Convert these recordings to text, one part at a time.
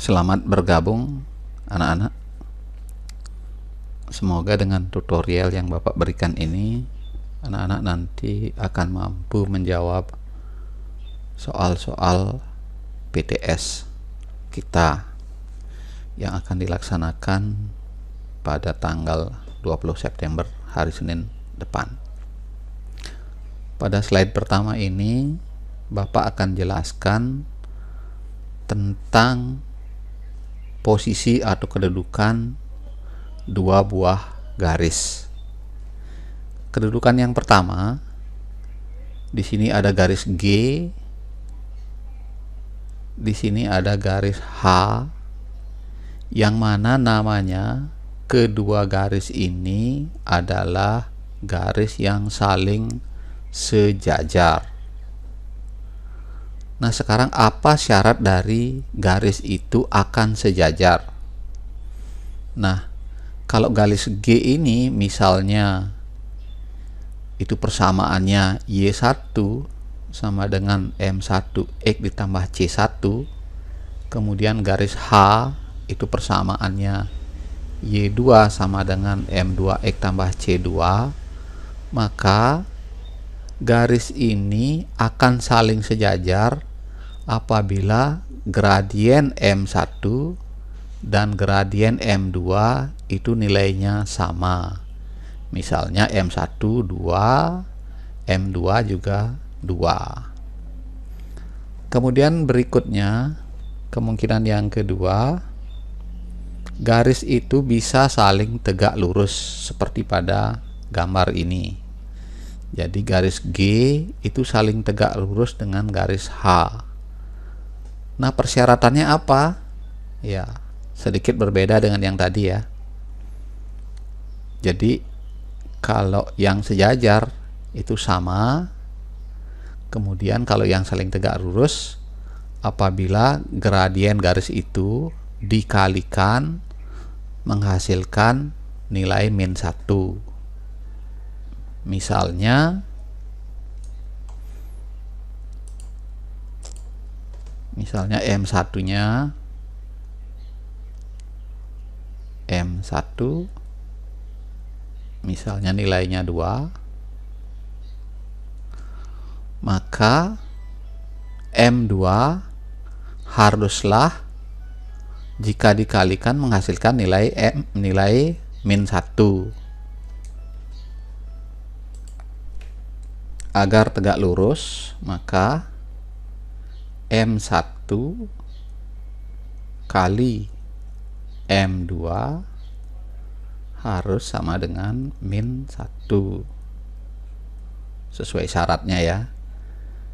Selamat bergabung anak-anak. Semoga dengan tutorial yang Bapak berikan ini, anak-anak nanti akan mampu menjawab soal-soal PTS kita yang akan dilaksanakan pada tanggal 20 September hari Senin depan. Pada slide pertama ini Bapak akan jelaskan tentang posisi atau kedudukan dua buah garis. Kedudukan yang pertama, di sini ada garis G, di sini ada garis H, yang mana namanya kedua garis ini adalah garis yang saling sejajar. Nah, sekarang apa syarat dari garis itu akan sejajar? Nah, kalau garis G ini misalnya itu persamaannya Y1 sama dengan M1X ditambah C1, kemudian garis H itu persamaannya Y2 sama dengan M2X tambah C2, maka garis ini akan saling sejajar apabila gradien M1 dan gradien M2 itu nilainya sama. Misalnya M1 2, M2 juga 2. Kemudian berikutnya, kemungkinan yang kedua, garis itu bisa saling tegak lurus seperti pada gambar ini. Jadi garis G itu saling tegak lurus dengan garis H. Nah, persyaratannya apa? Ya, sedikit berbeda dengan yang tadi ya. Jadi kalau yang sejajar itu sama. Kemudian kalau yang saling tegak lurus, apabila gradien garis itu dikalikan menghasilkan nilai -1. Misalnya M1-nya M1 misalnya nilainya 2, maka M2 haruslah jika dikalikan menghasilkan nilai -1. Agar tegak lurus, maka M1 kali M2 harus sama dengan -1 sesuai syaratnya ya.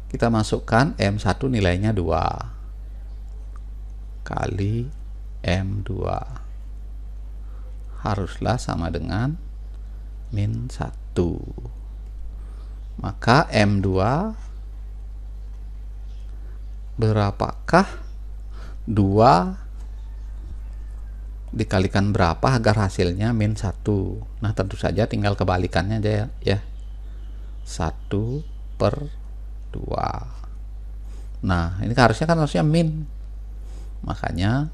Kita masukkan M1 nilainya 2 kali M2 haruslah sama dengan -1. Maka M2 berapakah 2 dikalikan berapa agar hasilnya -1? Nah, tentu saja tinggal kebalikannya aja ya. 1/2. Nah, ini harusnya min. Makanya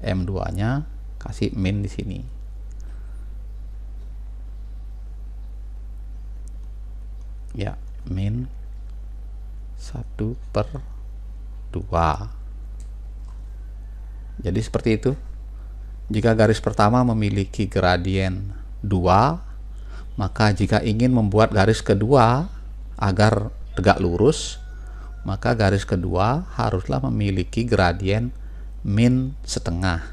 M2-nya kasih min di sini. Ya, -1/2. Jadi seperti itu. Jika garis pertama memiliki gradien 2, maka jika ingin membuat garis kedua agar tegak lurus, maka garis kedua haruslah memiliki gradien -1/2.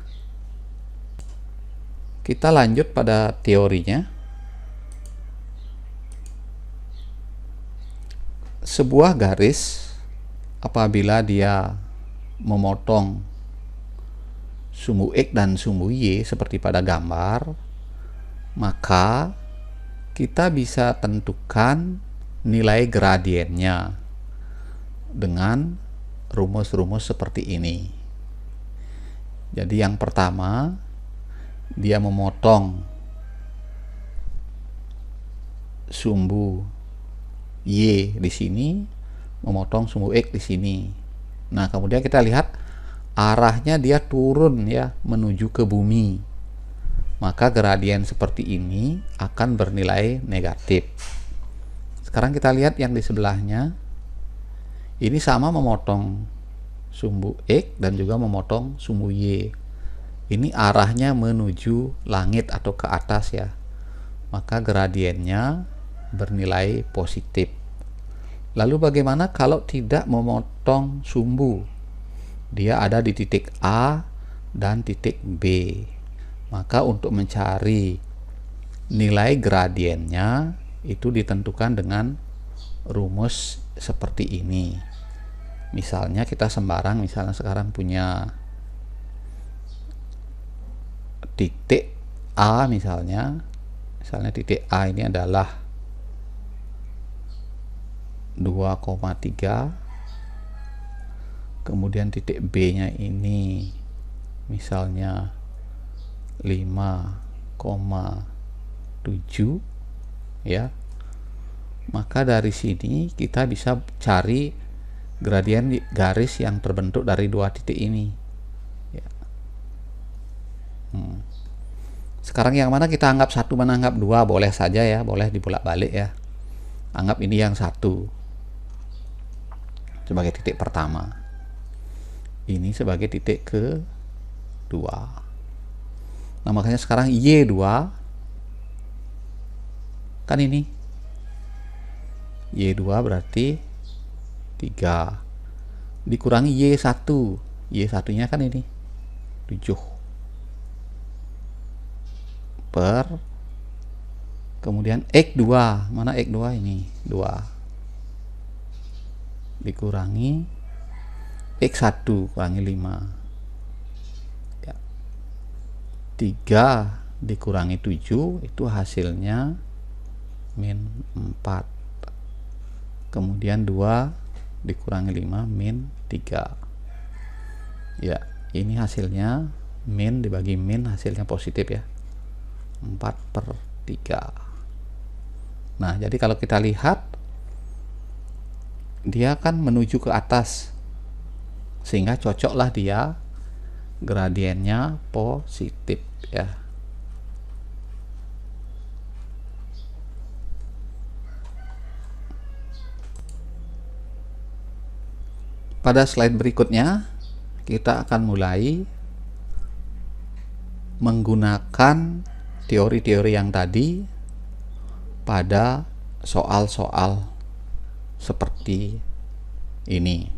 Kita lanjut pada teorinya. Sebuah garis apabila dia memotong sumbu X dan sumbu Y seperti pada gambar, maka kita bisa tentukan nilai gradiennya dengan rumus-rumus seperti ini. Jadi yang pertama, dia memotong sumbu Y di sini, memotong sumbu X di sini. Nah, kemudian kita lihat arahnya dia turun ya, menuju ke bumi, maka gradien seperti ini akan bernilai negatif. Sekarang kita lihat yang di sebelahnya. Ini sama memotong sumbu X dan juga memotong sumbu Y. Ini arahnya menuju langit atau ke atas ya, maka gradiennya bernilai positif. Lalu bagaimana kalau tidak memotong sumbu? Dia ada di titik A dan titik B. Maka untuk mencari nilai gradiennya itu ditentukan dengan rumus seperti ini. Misalnya kita sembarang, misalnya sekarang punya titik A misalnya titik A ini adalah 2,3, kemudian titik B nya ini misalnya 5,7 ya, maka dari sini kita bisa cari gradien garis yang terbentuk dari dua titik ini ya. Sekarang yang mana kita anggap satu, mana anggap dua, boleh saja ya, boleh dibolak-balik ya. Anggap ini yang satu sebagai titik pertama, ini sebagai titik kedua. Nah makanya sekarang Y2 kan ini Y2 berarti 3 dikurangi Y1. Y1 nya kan ini 7 per, kemudian X2, mana X2 ini 2 dikurangi X1 kurangi 5 ya. 3 dikurangi 7 itu hasilnya min 4, kemudian 2 dikurangi 5 min 3 ya, ini hasilnya min dibagi min hasilnya positif ya, 4/3. Nah jadi kalau kita lihat dia kan menuju ke atas, sehingga cocoklah dia gradiennya positif ya. Pada slide berikutnya kita akan mulai menggunakan teori-teori yang tadi pada soal-soal seperti ini.